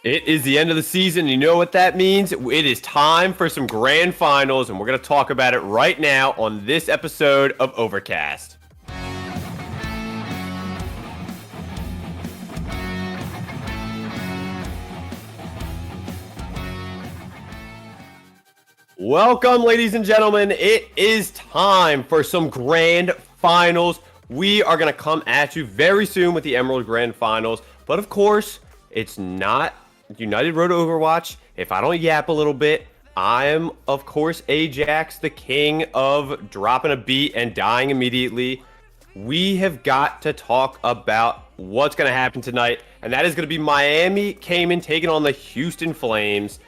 It is the end of the season. You know what that means? It is time for some grand finals, and we're going to talk about it right now on this episode of Overcast. Welcome, ladies and gentlemen. It is time for some grand finals. We are going to come at you very soon with the Emerald Grand Finals, but of course, it's not United Road to Overwatch. If I don't yap a little bit, I am, of course, Ajax, the king of dropping a beat and dying immediately. We have got to talk about what's going to happen tonight, and that is going to be Miami Cayman taking on the Houston Flames.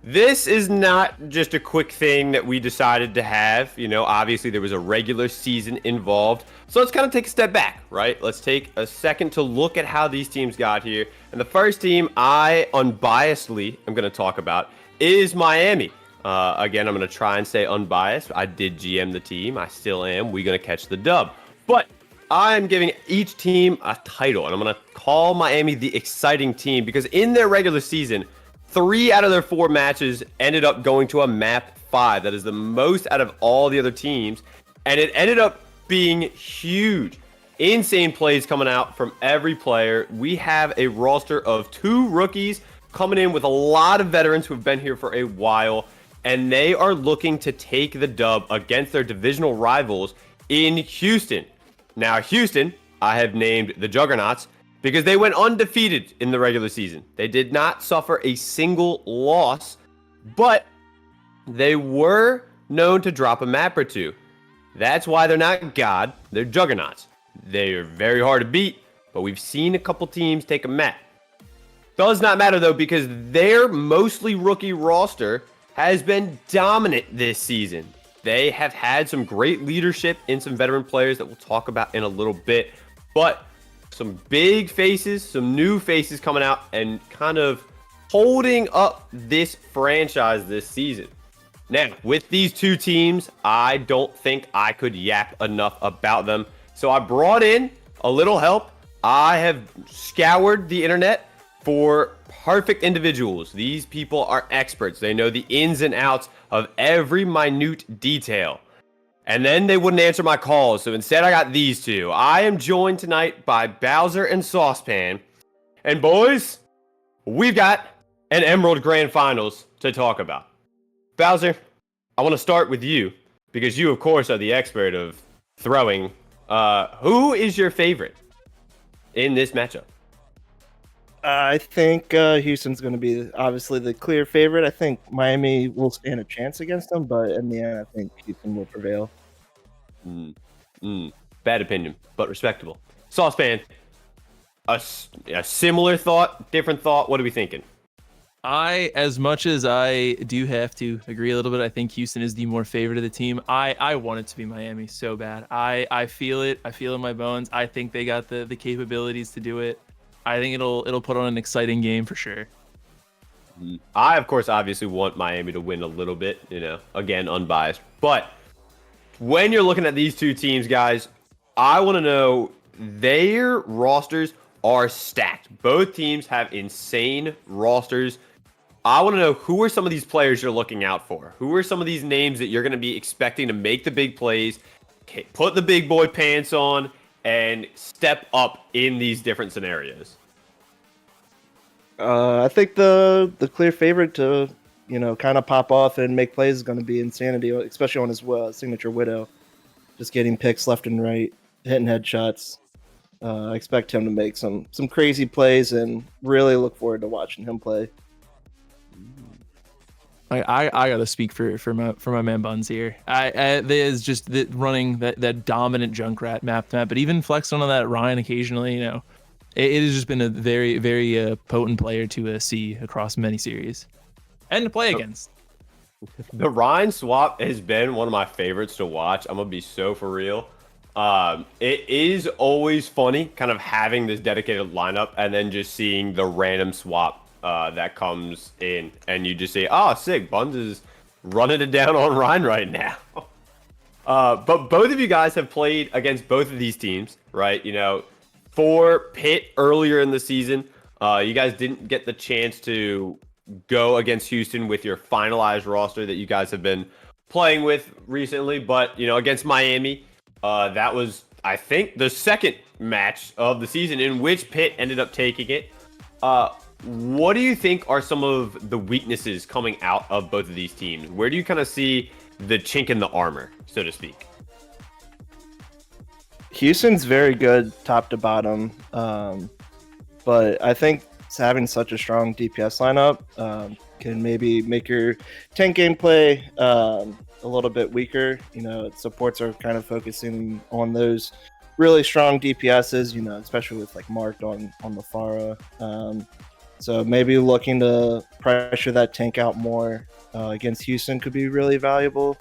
This is not just a quick thing that we decided to have. You know, obviously there was a regular season involved. So let's kind of take a step back, right? Let's take a second to look at how these teams got here. And the first team I unbiasedly am going to talk about is Miami. Again, I'm going to try and stay unbiased. I did GM the team. I still am. We're going to catch the dub. But I'm giving each team a title. And I'm going to call Miami the exciting team because in their regular season, 3 out of their 4 matches ended up going to a map 5. That is the most out of all the other teams. And it ended up being huge. Insane plays coming out from every player. We have a roster of 2 rookies coming in with a lot of veterans who have been here for a while. And they are looking to take the dub against their divisional rivals in Houston. Now, Houston, I have named the Juggernauts, because they went undefeated in the regular season. They did not suffer a single loss, but they were known to drop a map or 2. That's why they're not God, they're Juggernauts. They are very hard to beat, but we've seen a couple teams take a map. Does not matter though, because their mostly rookie roster has been dominant this season. They have had some great leadership in some veteran players that we'll talk about in a little bit, but some big faces, some new faces coming out and kind of holding up this franchise this season. Now, with these 2 teams, I don't think I could yap enough about them. So I brought in a little help. I have scoured the internet for perfect individuals. These people are experts. They know the ins and outs of every minute detail. And then they wouldn't answer my calls, so instead I got these 2. I am joined tonight by Bowser and Saucepan. And boys, we've got an Emerald Grand Finals to talk about. Bowser, I want to start with you, because you, of course, are the expert of throwing. Who is your favorite in this matchup? I think Houston's going to be obviously the clear favorite. I think Miami will stand a chance against them, but in the end, I think Houston will prevail. Bad opinion, but respectable. Saucepan, a similar thought, different thought. What are we thinking? As much as I do have to agree a little bit, I think Houston is the more favorite of the team. I want it to be Miami so bad. I feel it. I feel it in my bones. I think they got the capabilities to do it. I think it'll put on an exciting game for sure. I, of course, obviously want Miami to win a little bit, you know, again, unbiased. But when you're looking at these 2 teams, guys, I want to know their rosters are stacked. Both teams have insane rosters. I want to know who are some of these players you're looking out for? Who are some of these names that you're going to be expecting to make the big plays, put the big boy pants on, and step up in these different scenarios? I think the clear favorite to kind of pop off and make plays is going to be Insanity, especially on his signature Widow, just getting picks left and right, hitting headshots. I expect him to make some crazy plays and really look forward to watching him play. I gotta speak for my man Buns here. There's just running that dominant Junkrat map, but even flexing on that Ryan occasionally. You know, it has just been a very very potent player to see across many series and to play against. The Ryan swap has been one of my favorites to watch. I'm gonna be so for real. It is always funny, kind of having this dedicated lineup and then just seeing the random swap that comes in, and you just say, "Oh, sick! Buns is running it down on Ryan right now." But both of you guys have played against both of these teams, right? You know, for Pitt earlier in the season, You guys didn't get the chance to go against Houston with your finalized roster that you guys have been playing with recently, but against Miami, that was, I think, the second match of the season in which Pitt ended up taking it. What do you think are some of the weaknesses coming out of both of these teams? Where do you kind of see the chink in the armor, so to speak? Houston's very good top to bottom, but I think having such a strong DPS lineup can maybe make your tank gameplay a little bit weaker. Supports are kind of focusing on those really strong DPSs, especially with like Marked on the Pharah. So maybe looking to pressure that tank out more against Houston could be really valuable.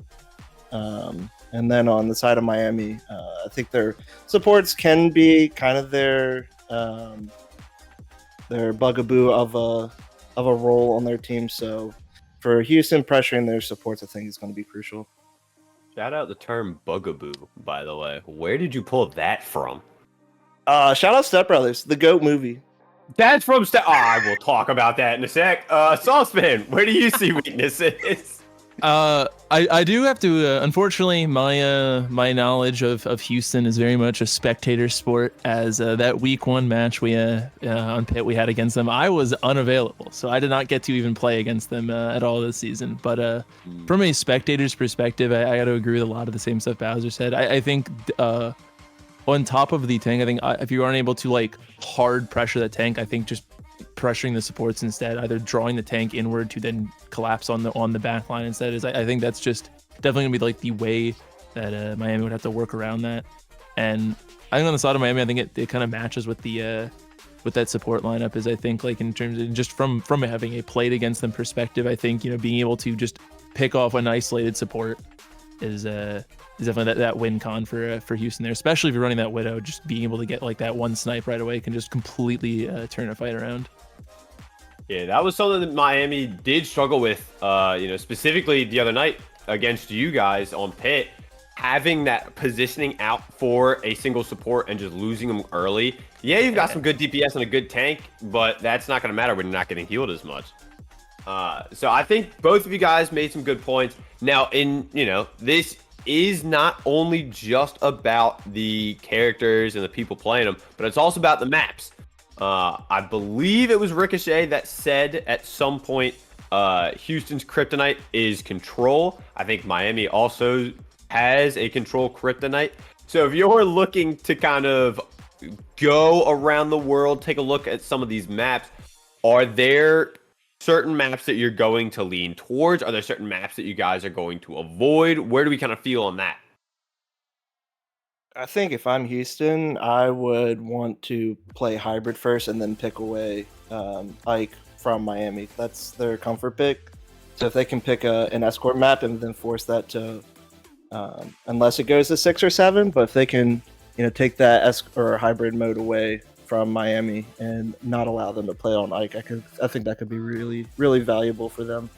And then on the side of Miami, I think their supports can be kind of their bugaboo of a role on their team. So for Houston, pressuring their supports, I think is going to be crucial. Shout out the term bugaboo, by the way. Where did you pull that from? Shout out Step Brothers, the GOAT movie. That's from I will talk about that in a sec. Saucepan, where do you see weaknesses? I do have to. Unfortunately, my knowledge of Houston is very much a spectator sport. As that week 1 match we on Pitt we had against them, I was unavailable, so I did not get to even play against them at all this season. But from a spectator's perspective, I got to agree with a lot of the same stuff Bowser said. I think on top of the tank, I think if you aren't able to like hard pressure the tank, I think just pressuring the supports instead, either drawing the tank inward to then collapse on the back line instead, is I think that's just definitely gonna be like the way that Miami would have to work around that. And I think on the side of Miami, I think it kind of matches with the with that support lineup, is I think like in terms of just from having a played against them perspective, I think being able to just pick off an isolated support is definitely that win con for Houston there, especially if you're running that Widow. Just being able to get like that one snipe right away can just completely turn a fight around. Yeah, that was something that Miami did struggle with, specifically the other night against you guys on Pitt, having that positioning out for a single support and just losing them early. Yeah, you've got some good DPS and a good tank, but that's not going to matter when you're not getting healed as much. So I think both of you guys made some good points. Now, this is not only just about the characters and the people playing them, but it's also about the maps. I believe it was Ricochet that said at some point Houston's kryptonite is control. I think Miami also has a control kryptonite. So if you're looking to kind of go around the world, take a look at some of these maps, are there certain maps that you're going to lean towards? Are there certain maps that you guys are going to avoid? Where do we kind of feel on that? I think if I'm Houston, I would want to play hybrid first and then pick away Ike from Miami. That's their comfort pick. So if they can pick an escort map and then force that to, unless it goes to 6 or 7, but if they can, take that or hybrid mode away from Miami and not allow them to play on Ike, I think that could be really, really valuable for them.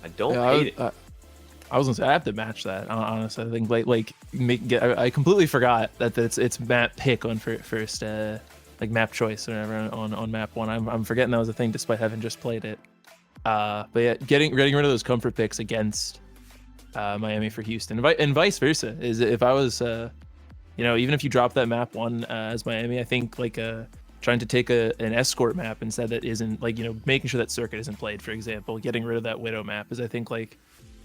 I don't hate it. I was gonna say I have to match that. Honestly, I think I completely forgot that it's map pick on first like map choice or whatever on map 1. I'm forgetting that was a thing despite having just played it. But yeah, getting rid of those comfort picks against Miami for Houston and vice versa is if I was even if you drop that map 1 as Miami, I think trying to take an escort map instead that isn't making sure that circuit isn't played, for example, getting rid of that Widow map is I think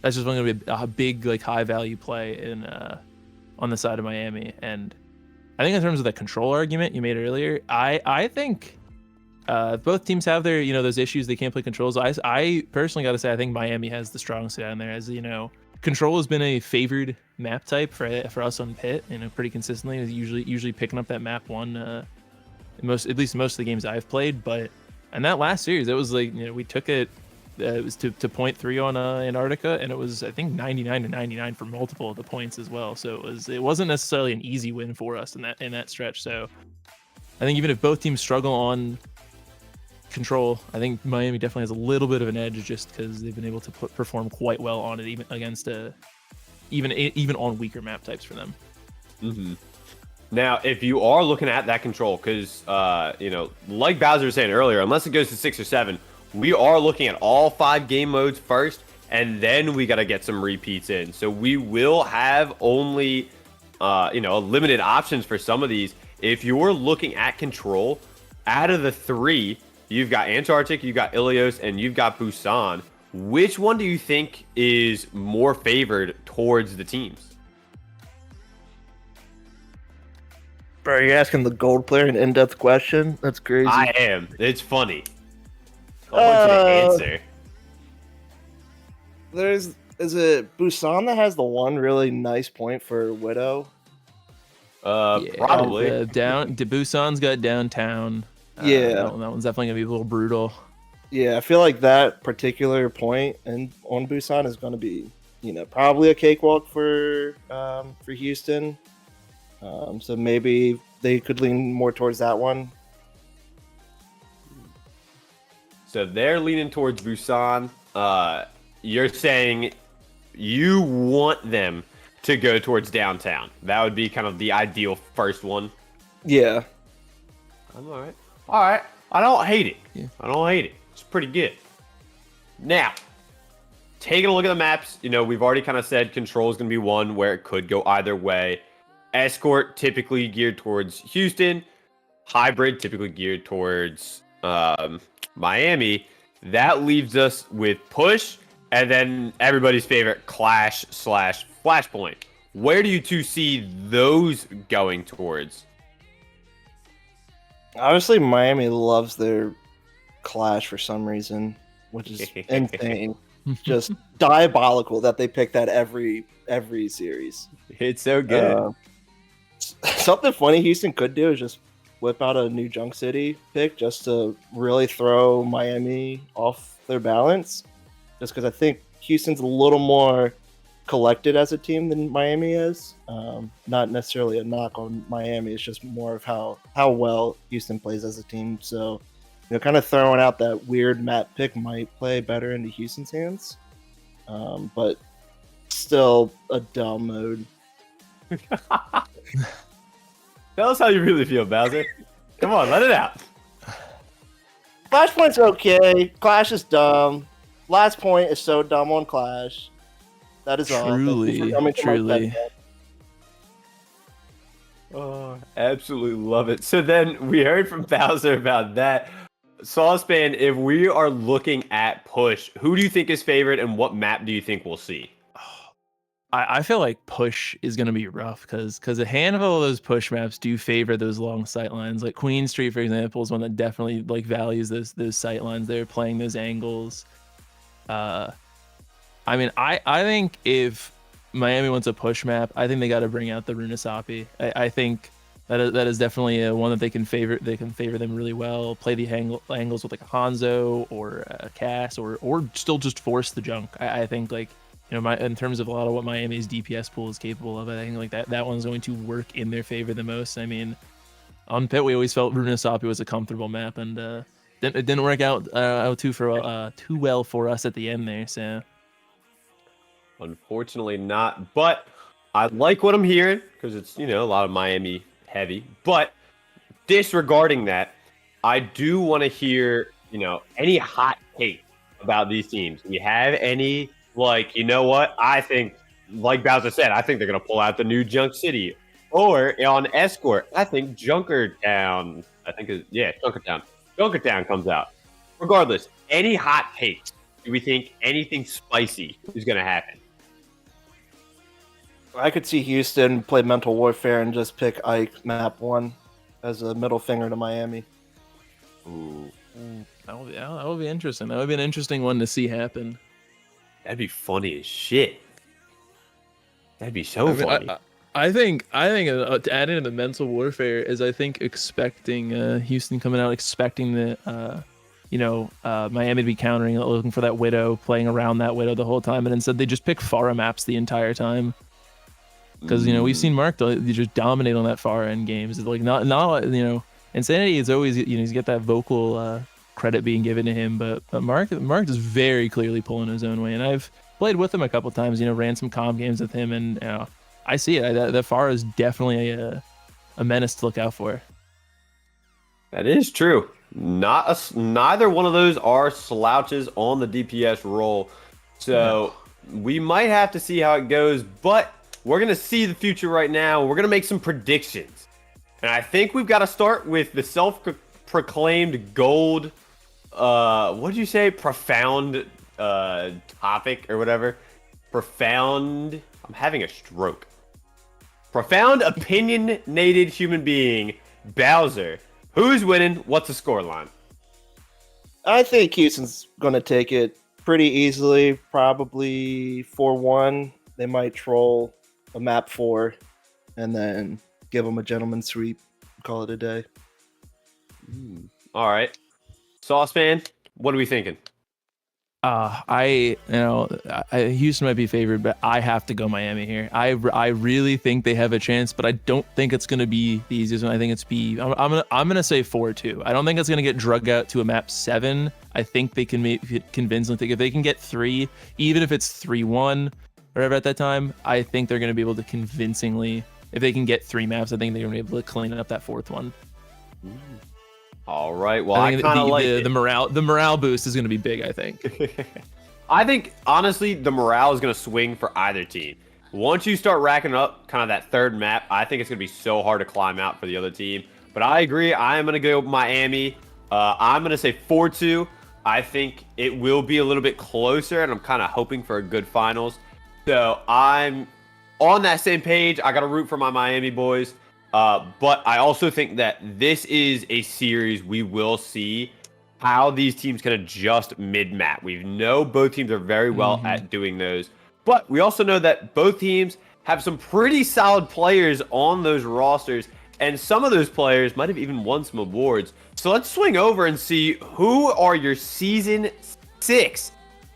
that's just going to be a big high value play in on the side of Miami. And I think in terms of the control argument you made earlier, I think both teams have their those issues they can't play controls. I personally got to say I think Miami has the strong suit down there, as control has been a favored map type for us on Pitt, pretty consistently. Usually picking up that map 1 at least most of the games I've played. But in that last series, it was we took it. It was to 0.3 on Antarctica, and it was I think 99-99 for multiple of the points as well. So it wasn't necessarily an easy win for us in that stretch. So I think even if both teams struggle on control, I think Miami definitely has a little bit of an edge just because they've been able to perform quite well on it, even against even on weaker map types for them. Mm-hmm. Now, if you are looking at that control, because like Bowser was saying earlier, unless it goes to 6 or 7, we are looking at all 5 game modes first, and then we got to get some repeats in. So we will have only limited options for some of these. If you're looking at control, out of the 3, you've got Antarctic, you've got Ilios, and you've got Busan. Which one do you think is more favored towards the teams? Bro, you're asking the gold player an in-depth question? That's crazy. I am. It's funny. I want you to answer. Is it Busan that has the one really nice point for Widow? Probably. Busan's got downtown. Yeah. That one's definitely gonna be a little brutal. Yeah, I feel like that particular point on Busan is going to be, probably a cakewalk for Houston. So maybe they could lean more towards that one. So they're leaning towards Busan. You're saying you want them to go towards downtown. That would be kind of the ideal first one. Yeah. I'm all right. All right. I don't hate it. Yeah. I don't hate it. It's pretty good. Now, taking a look at the maps, we've already kind of said control is going to be one where it could go either way. Escort typically geared towards Houston. Hybrid typically geared towards Miami. That leaves us with push, and then everybody's favorite Clash/Flashpoint. Where do you two see those going towards? Obviously, Miami loves their Clash for some reason, which is insane. Just diabolical that they pick that every series. It's so good. Something funny Houston could do is just whip out a new Junk City pick just to really throw Miami off their balance. Just because I think Houston's a little more collected as a team than Miami is. Not necessarily a knock on Miami. It's just more of how well Houston plays as a team. So, kind of throwing out that weird map pick might play better into Houston's hands. But still a dumb mode. Tell us how you really feel, Bowser. Come on, let it out. Flashpoint's okay. Clash is dumb. Last point is so dumb on Clash. That is all. Truly. Oh, absolutely love it. So then we heard from Bowser about that. Saucepan, if we are looking at push, who do you think is favored and what map do you think we'll see? I feel like push is going to be rough because a handful of those push maps do favor those long sight lines. Like Queen Street, for example, is one that definitely values those sight lines. They're playing those angles. I think if Miami wants a push map, I think they got to bring out the Runasapi. I think that is definitely one that they can favor. They can favor them really well. Play the angles with like a Hanzo or a Cass or still just force the junk. I think in terms of a lot of what Miami's DPS pool is capable of, I think that one's going to work in their favor the most. I mean, on Pit we always felt Runasapi was a comfortable map, and it didn't work out too well for us at the end there. So unfortunately not, but I like what I'm hearing because it's a lot of Miami heavy. But disregarding that, I do want to hear any hot take about these teams. Do you have any? What? I think, like Bowser said, I think they're going to pull out the new Junk City. Or on Escort, I think Junkertown. Junkertown comes out. Regardless, any hot takes? Do we think anything spicy is going to happen? I could see Houston play Mental Warfare and just pick Ike map 1 as a middle finger to Miami. Ooh. That would be interesting. That would be an interesting one to see happen. That'd be funny as shit. That'd be so funny. I think adding to the Mental Warfare is expecting Houston coming out, expecting the Miami to be countering, looking for that Widow, playing around that Widow the whole time, and instead they just pick Pharah maps the entire time. Because we've seen Mark just dominate on that Pharah in games. Not Insanity is always he's got that vocal credit being given to him, but Mark is very clearly pulling his own way, and I've played with him a couple times. Ran some comp games with him, and I see it. That Pharah is definitely a menace to look out for. That is true. Neither one of those are slouches on the DPS role. So we might have to see how it goes, but we're going to see the future right now. We're going to make some predictions. And I think we've got to start with the self-proclaimed gold, what did you say? Profound topic or whatever. Profound, I'm having a stroke. Profound opinionated human being, Bowser. Who's winning? What's the scoreline? I think Houston's going to take it pretty easily, probably 4-1. They might troll a map 4 and then give them a gentleman's sweep. Call it a day. All right. Saucepan, what are we thinking? Houston might be favored, but I have to go Miami here. I really think they have a chance, but I don't think it's going to be the easiest one. I think I'm gonna say 4-2. I don't think it's going to get drug out to a map 7. I think they can make it convincingly. If they can get 3, even if it's 3-1 or whatever at that time, I think they're going to be able to convincingly. If they can get 3 maps, I think they're going to be able to clean up that 4th one. All right. Well, I kind of like the morale. The morale boost is going to be big, I think. I think honestly, the morale is going to swing for either team. Once you start racking up kind of that 3rd map, I think it's going to be so hard to climb out for the other team. But I agree. I am going to go Miami. I'm going to say 4-2. I think it will be a little bit closer, and I'm kind of hoping for a good finals. So I'm on that same page. I got to root for my Miami boys. But I also think that this is a series we will see how these teams can adjust mid-map. We know both teams are very well at doing those. But we also know that both teams have some pretty solid players on those rosters. And some of those players might have even won some awards. So let's swing over and see who are your Season 6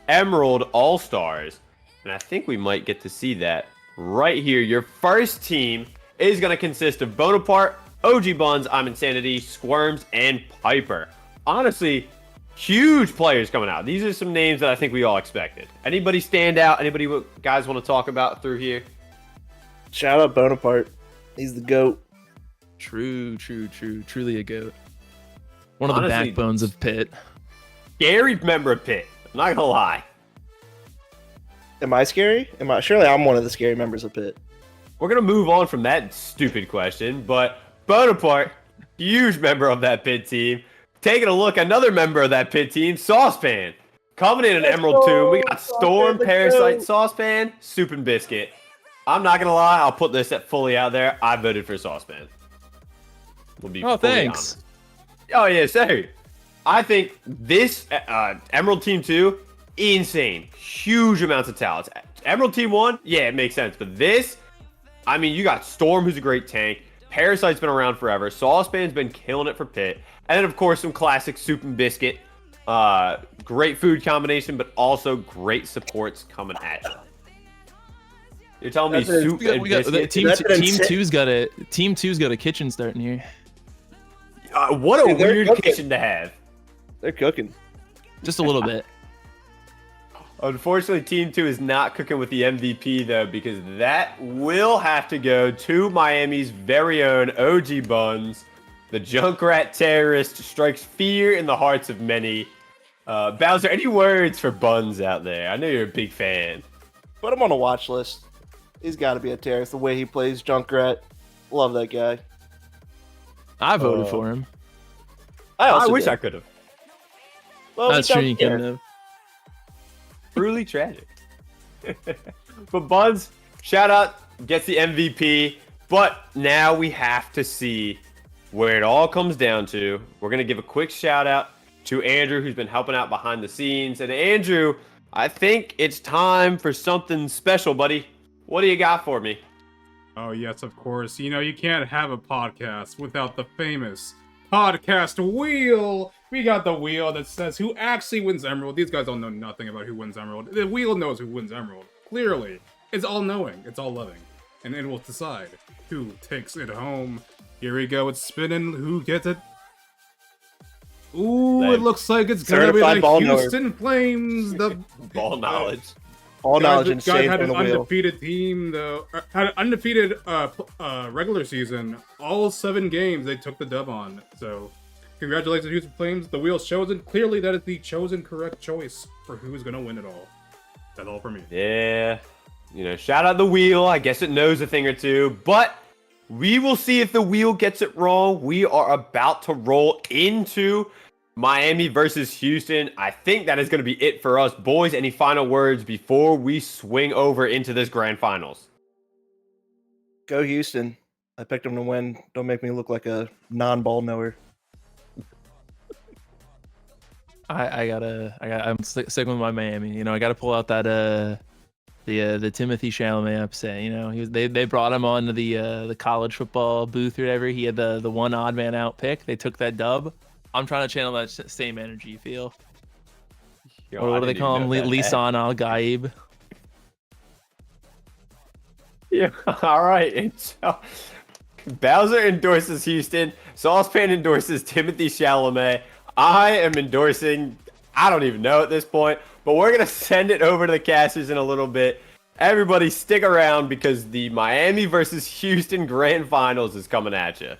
Emerald All-Stars. And I think we might get to see that right here. Your first team is going to consist of Bonaparte, OG Buns, I'm Insanity, Squirms, and Piper. Honestly, huge players coming out. These are some names that I think we all expected. Anybody stand out? Anybody guys want to talk about through here? Shout out Bonaparte. He's the GOAT. Truly a GOAT. One of the backbones of Pitt. Scary member of Pitt. I'm not going to lie. Am I scary? Surely I'm one of the scary members of Pitt. We're going to move on from that stupid question, but Bonaparte, huge member of that Pitt team. Taking a look, another member of that Pitt team, Saucepan. Coming in an Emerald Tomb, we got Storm, Parasite, Saucepan, Soup and Biscuit. I'm not going to lie, I'll put this fully out there. I voted for Saucepan. We'll be thanks. Honest. Oh, yeah, sorry. I think this Emerald Team 2, insane. Huge amounts of talents. Emerald Team 1, yeah, it makes sense. But this, I mean, you got Storm, who's a great tank. Parasite's been around forever. Saucepan's been killing it for Pitt. And then, of course, some classic Soup and Biscuit. Great food combination, but also great supports coming at you. You're telling me Soup and Biscuit? Team two's got a kitchen starting here. What a weird kitchen to have. They're cooking. Just a little bit. Unfortunately, Team 2 is not cooking with the MVP, though, because that will have to go to Miami's very own OG Buns. The Junkrat terrorist strikes fear in the hearts of many. Bowser, any words for Buns out there? I know you're a big fan. Put him on a watch list. He's got to be a terrorist. The way he plays Junkrat. Love that guy. I voted for him. I wish I could have. Well, that's true. You couldn't have. Truly tragic. But Buns, shout out, gets the MVP. But now we have to see where it all comes down to. We're going to give a quick shout out to Andrew, who's been helping out behind the scenes. And Andrew, I think it's time for something special, buddy. What do you got for me? Oh, yes, of course. You know, you can't have a podcast without the famous podcast wheel. We got the wheel that says who actually wins Emerald. These guys don't know nothing about who wins Emerald. The wheel knows who wins Emerald. Clearly. It's all knowing. It's all loving. And it will decide who takes it home. Here we go. It's spinning. Who gets it? Ooh, it looks like it's gonna be the Houston Flames. The ball knowledge. All knowledge Guys, and guys shade had from an the wheel. undefeated team, though. Had an undefeated regular season. All 7 games they took the dub on. So, congratulations, Houston Flames. The wheel's chosen. Clearly, that is the chosen correct choice for who's gonna win it all. That's all for me. Yeah. You know, shout out the wheel. I guess it knows a thing or two, but we will see if the wheel gets it wrong. We are about to roll into Miami versus Houston. I think that is going to be it for us. Boys, any final words before we swing over into this grand finals? Go Houston. I picked them to win. Don't make me look like a non-ball knower. I'm sticking with my Miami. You know, I gotta pull out that the Timothy Chalamet upset. You know, they brought him on to the college football booth or whatever. He had the one odd man out pick. They took that dub. I'm trying to channel that same energy. Feel. Yo, What do they call him? Lisan Al Gaib. Yeah, all right. And so, Bowser endorses Houston. Saucepan endorses Timothy Chalamet. I am endorsing, I don't even know at this point, but we're going to send it over to the casters in a little bit. Everybody stick around because the Miami versus Houston Grand Finals is coming at you.